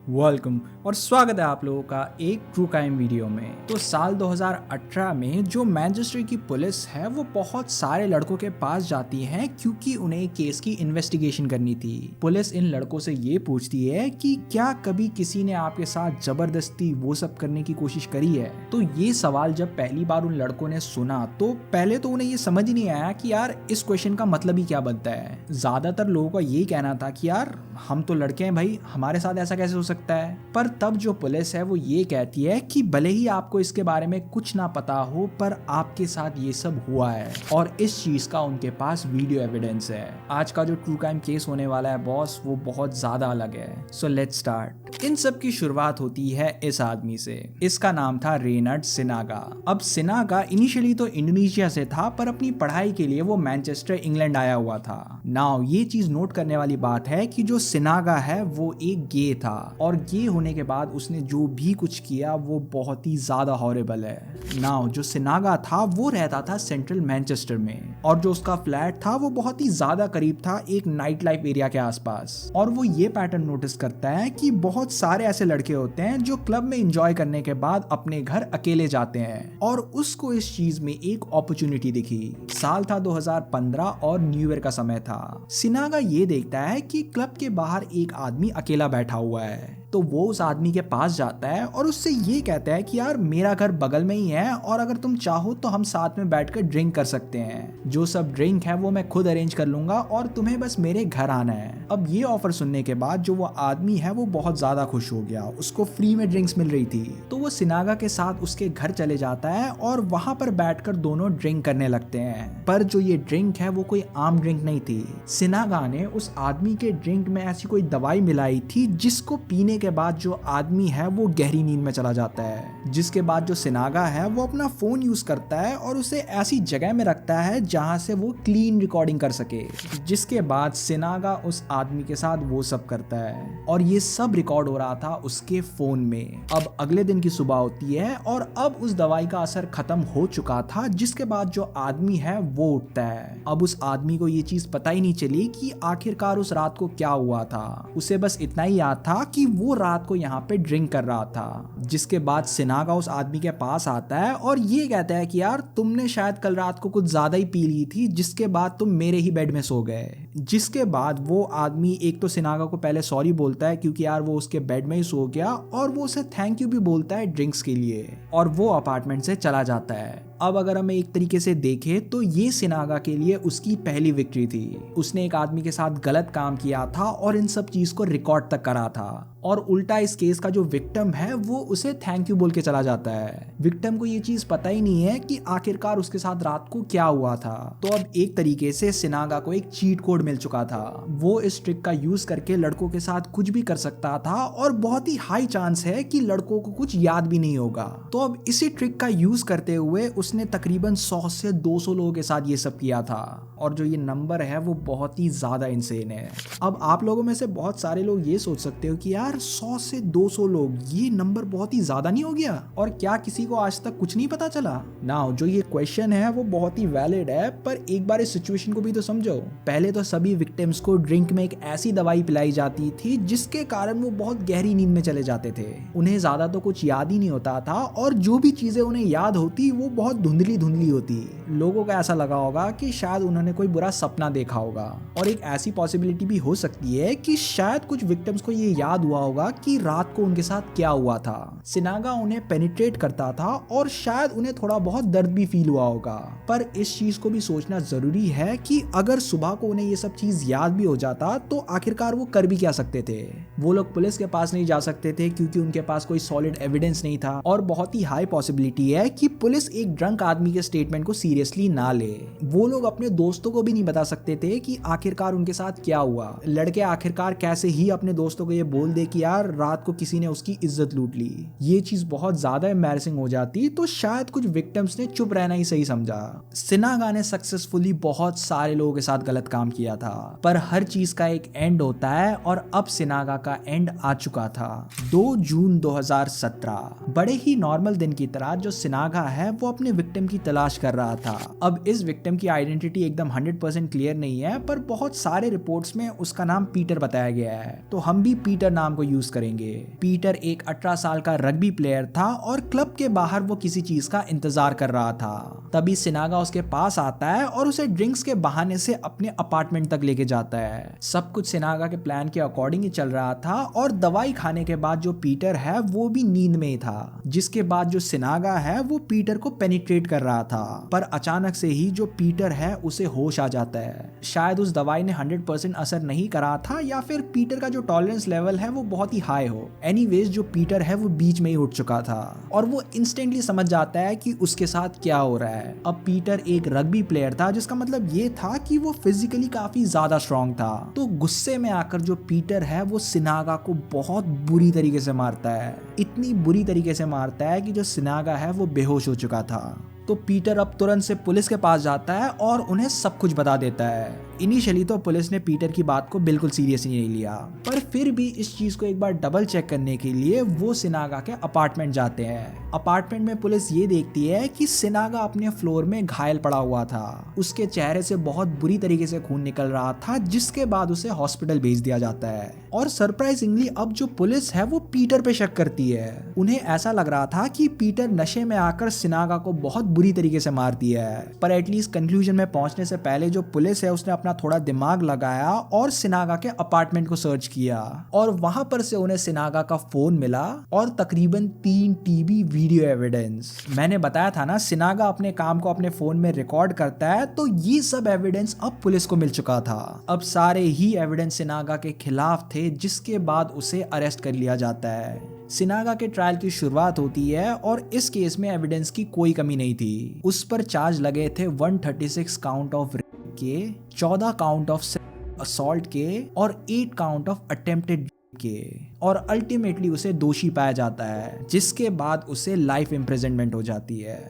Welcome और स्वागत है आप लोगों का एक ट्रू क्राइम वीडियो में। तो साल 2018 में जो मैनचेस्टर की पुलिस है वो बहुत सारे लड़कों के पास जाती है क्योंकि उन्हें केस की इन्वेस्टिगेशन करनी थी। पुलिस इन लड़कों से ये पूछती है कि क्या कभी किसी ने आपके साथ जबरदस्ती वो सब करने की कोशिश करी है। तो ये सवाल जब पहली बार उन लड़कों ने सुना तो पहले तो उन्हें ये समझ ही नहीं आया कि यार इस क्वेश्चन का मतलब ही क्या बनता है। ज्यादातर लोगों का यही कहना था कि यार हम तो लड़के हैं भाई, हमारे साथ ऐसा कैसे हो सकता है। पर तब जो पुलिस है वो ये कहती है कि भले ही आपको इसके बारे में कुछ ना पता हो पर आपके साथ ये सब हुआ है और इस चीज का उनके पास वीडियो एविडेंस है। आज का जो ट्रू क्राइम केस होने वाला है बॉस वो बहुत ज्यादा अलग है। So let's start. इन सब की शुरुआत होती है इस आदमी से। इसका नाम था रेनल्ड सिनागा। अब सिनागा इनिशियली तो इंडोनेशिया से था पर अपनी पढ़ाई के लिए वो मैनचेस्टर इंग्लैंड आया हुआ था। नाउ ये चीज नोट करने वाली बात है कि जो सिनागा है वो एक गे था और गे होने के बाद उसने जो भी कुछ किया वो बहुत ही ज्यादा हॉरिबल है। नाउ जो सिनागा था वो रहता था सेंट्रल मैनचेस्टर में और जो उसका फ्लैट था वो बहुत ही ज्यादा करीब था एक नाइट लाइफ एरिया के आसपास। और वो ये पैटर्न नोटिस करता है कि बहुत सारे ऐसे लड़के होते हैं जो क्लब में एंजॉय करने के बाद अपने घर अकेले जाते हैं और उसको इस चीज में एक अपॉर्चुनिटी दिखी। साल था 2015 और न्यू ईयर का समय था। सिनागा ये देखता है कि क्लब के बाहर एक आदमी अकेला बैठा हुआ है तो वो उस आदमी के पास जाता है और उससे ये कहता है कि यार मेरा घर बगल में ही है और अगर तुम चाहो तो हम साथ में बैठकर ड्रिंक कर सकते हैं। जो सब ड्रिंक है वो मैं खुद अरेंज कर लूंगा और तुम्हें बस मेरे घर आना है। अब ये ऑफर सुनने के बाद जो वो आदमी है वो बहुत ज्यादा खुश हो गया। उसको फ्री में ड्रिंक्स मिल रही थी तो वो सिनागा के साथ उसके घर चले जाता है और वहां पर बैठकर दोनों ड्रिंक करने लगते हैं। पर जो ये ड्रिंक है वो कोई आम ड्रिंक नहीं थी। सिनागा ने उस आदमी के ड्रिंक में ऐसी कोई दवाई मिलाई थी जिसको पीने के बाद जो आदमी है वो गहरी नींद में चला जाता है। जिसके बाद जो सिनागा है वो अपना फोन यूज करता है और उसे ऐसी जगह में रखता है जहां से वो क्लीन रिकॉर्डिंग कर सके। जिसके बाद सिनागा उस आदमी के साथ वो सब करता है और ये सब रिकॉर्ड हो रहा था उसके फोन में। अब अगले दिन की सुबह होती है और अब उस दवाई का असर खत्म हो चुका था। जिसके बाद जो आदमी है वो उठता है। अब उस आदमी को ये चीज पता ही नहीं चली कि आखिरकार उस रात को क्या हुआ था। उसे बस इतना ही याद था कि वो रात को यहाँ पे ड्रिंक कर रहा था। जिसके बाद सिनागा उस आदमी के पास आता है और ये कहता है कि यार तुमने शायद कल रात को कुछ ज्यादा ही पी ली थी जिसके बाद तुम मेरे ही बेड में सो गए। जिसके बाद वो आदमी एक तो सिनागा को पहले सॉरी बोलता है क्योंकि यार वो उसके बेड में ही सो गया और वो उसे थैंक यू भी बोलता है ड्रिंक्स के लिए और वो अपार्टमेंट से चला जाता है। अब अगर हम एक तरीके से देखें तो ये सिनागा के लिए उसकी पहली विक्ट्री थी। उसने एक आदमी के साथ गलत काम किया था और इन सब चीज को रिकॉर्ड तक करा था और उल्टा इस केस का जो विक्टिम है वो उसे थैंक यू बोल के चला जाता है। विक्टिम को ये चीज पता ही नहीं है कि आखिरकार उसके साथ रात को क्या हुआ था। तो अब एक तरीके से सिनागा को एक चीट कोड मिल चुका था। वो इस ट्रिक का यूज करके लड़कों के साथ कुछ भी कर सकता था और बहुत ही हाई चांस है कि लड़कों को कुछ याद भी नहीं होगा। तो अब इसी ट्रिक का यूज करते हुए उसने तकरीबन 100 से 200 लोगों के साथ ये सब किया था और जो ये नंबर है वो बहुत ही ज्यादा इंसेन है। अब आप लोगों में से बहुत सारे लोग ये सोच सकते हो कि यार 100 से 200 लोग, ये नंबर बहुत ही ज्यादा नहीं हो गया और क्या किसी को आज तक कुछ नहीं पता चला। नाउ जो ये क्वेश्चन है वो बहुत ही वैलिड है पर एक बार इस सिचुएशन को भी तो समझो। पहले तो सभी विक्टिम्स को ड्रिंक में एक ऐसी दवाई पिलाई जाती थी जिसके कारण वो बहुत गहरी नींद में चले जाते थे। उन्हें ज्यादा तो कुछ याद ही नहीं होता था और जो भी चीजें उन्हें याद होती वो बहुत धुंधली होती। लोगों को ऐसा लगा होगा कि शायद उन्होंने कोई बुरा सपना देखा होगा और एक ऐसी पॉसिबिलिटी भी हो सकती है कि शायद कुछ विक्टिम्स को ये याद हुआ होगा कि रात को उनके साथ क्या हुआ था। सिनागा उन्हें पेनिट्रेट करता था और शायद उन्हें थोड़ा बहुत दर्द भी फील हुआ होगा। पर इस चीज को भी सोचना जरूरी है कि अगर सुबह को उन्हें ये सब चीज याद भी हो जाता तो आखिरकार वो कर भी क्या सकते थे। वो लोग पुलिस के पास नहीं जा सकते थे क्योंकि उनके पास कोई सॉलिड एविडेंस नहीं था और बहुत ही हाई पॉसिबिलिटी है कि पुलिस एक ड्रंक आदमी के स्टेटमेंट को सीरियसली ना ले। वो लोग अपने दोस्तों को भी नहीं बता सकते थे कि आखिरकार उनके साथ क्या हुआ। लड़के आखिरकार कैसे ही अपने दोस्तों को ये बोल दे कि यार रात को किसी ने उसकी इज्जत लूट ली। ये चीज बहुत ज्यादा एम्बैरेसिंग हो जाती तो शायद कुछ विक्टिम्स ने चुप रहना ही सही समझा। सिनागा ने सक्सेसफुली बहुत सारे लोगों के साथ गलत काम किया था पर हर चीज का एक एंड होता है और अब सिनागा का एंड आ चुका था। 2 जून 2017 बड़े ही नॉर्मल दिन की तरह जो सिनागा है वो अपने विक्टिम की तलाश कर रहा था। अब इस विक्टिम की आइडेंटिटी एकदम 100% क्लियर नहीं है पर बहुत सारे रिपोर्ट्स में उसका नाम पीटर बताया गया है तो हम भी पीटर नाम को यूज करेंगे। पीटर एक 18 साल का रग्बी प्लेयर था और क्लब के बाहर वो किसी चीज का इंतजार कर रहा था। तभी सिनागा उसके पास आता है और उसे ड्रिंक्स के बहाने से अपने अपार्टमेंट तक लेके जाता है। सब कुछ सिनागा के प्लान के अकॉर्डिंग ही चल रहा था और दवाई खाने के बाद जो पीटर है वो भी नींद में ही था, जिसके बाद जो सिनागा है वो पीटर को पेनिट्रेट कर रहा था। पर अचानक से ही जो पीटर है उसे होश आ जाता है। शायद उस दवाई ने 100% असर नहीं करा था या फिर पीटर का जो टॉलरेंस लेवल है वो बहुत ही हाई हो। एनीवेज जो पीटर है वो बीच में ही उठ चुका था और वो इंस्टेंटली समझ जाता है कि उसके साथ क्या हो रहा है। अब पीटर एक रग्बी प्लेयर था, जिसका मतलब ये था कि वो फिजिकली काफी ज्यादा स्ट्रांग था। तो गुस्से में आकर जो पीटर है वो सिनागा को बहुत बुरी तरीके से मारता है। इतनी बुरी तरीके से मारता है कि जो सिनागा है वो बेहोश हो चुका था। तो पीटर अब तुरंत से पुलिस के पास जाता है और उन्हें सब कुछ बता देता है। इनिशियली तो पुलिस ने पीटर की बात को बिल्कुल सीरियसली नहीं लिया, पर फिर भी इस चीज को एक बार डबल चेक करने के लिए वो सिनागा के अपार्टमेंट जाते हैं। अपार्टमेंट में पुलिस ये देखती है कि सिनागा अपने फ्लोर में घायल पड़ा हुआ था। उसके चेहरे से बहुत बुरी तरीके से खून निकल रहा था, जिसके बाद उसे हॉस्पिटल भेज दिया जाता है। और सरप्राइजिंगली अब जो पुलिस है वो पीटर पे शक करती है। उन्हें ऐसा लग रहा था कि पीटर नशे में आकर सिनागा को बहुत बुरी तरीके से मार दिया है, पर एटलीस्ट कंक्लूजन में पहुंचने से पहले जो पुलिस है उसने अपना थोड़ा दिमाग लगाया और सिनागा के अपार्टमेंट को सर्च किया और वहां पर से उन्हें सिनागा का फोन मिला और तकरीबन 3 टीबी वीडियो एविडेंस। मैंने बताया था ना, सिनागा अपने काम को अपने फोन में रिकॉर्ड करता है, तो ये सब एविडेंस अब पुलिस को मिल चुका था। अब सारे ही एविडेंस सिनागा के खिलाफ थे, जिसके बाद उसे अरेस्ट कर लिया जाता है। सिनागा के ट्रायल की शुरुआत होती है और इस केस में एविडेंस की कोई कमी नहीं थी। उस पर चार्ज लगे थे 136 काउंट ऑफ रेप के, 14 काउंट ऑफ असॉल्ट के और 8 काउंट ऑफ अटेम्प्टेड के, और अल्टीमेटली उसे दोषी पाया जाता है, जिसके बाद उसे लाइफ इम्प्रिजनमेंट हो जाती है।